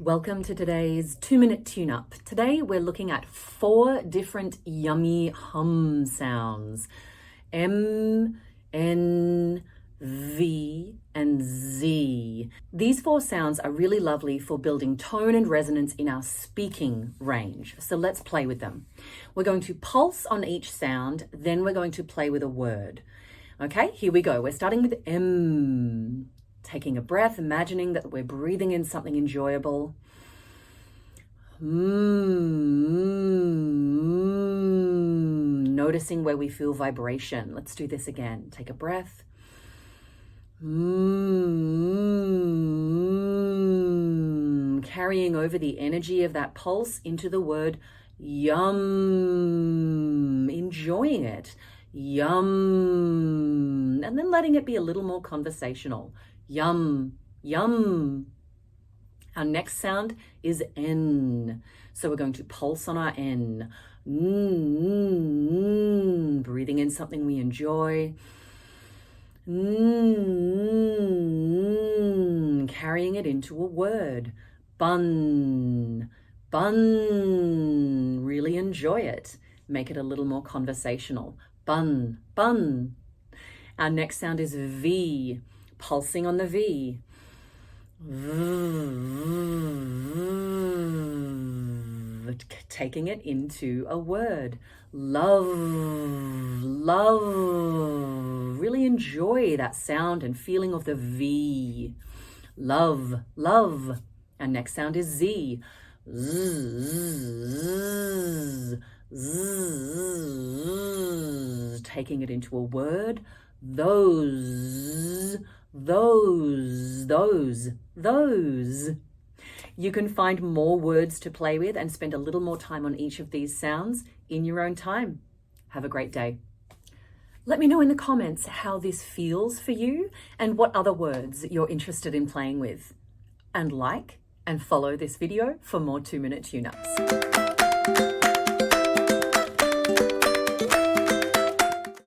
Welcome to today's 2-minute tune-up. Today we're looking at 4 different yummy hum sounds. M, N, V, and Z. These 4 sounds are really lovely for building tone and resonance in our speaking range. So let's play with them. We're going to pulse on each sound, then we're going to play with a word. Okay, here we go. We're starting with M. Taking a breath, imagining that we're breathing in something enjoyable. Noticing where we feel vibration. Let's do this again. Take a breath. Carrying over the energy of that pulse into the word yum. Enjoying it. Yum. And then letting it be a little more conversational. Yum, yum. Our next sound is N. So we're going to pulse on our N. Breathing in something we enjoy. Carrying it into a word. Bun, bun. Really enjoy it. Make it a little more conversational. Bun, bun. Our next sound is V. Pulsing on the V. Taking it into a word. Love, love. Really enjoy that sound and feeling of the V. Love, love. Our next sound is Z. Taking it into a word. Those. You can find more words to play with and spend a little more time on each of these sounds in your own time. Have a great day. Let me know in the comments how this feels for you and what other words you're interested in playing with. And like and follow this video for more 2-minute tune-ups.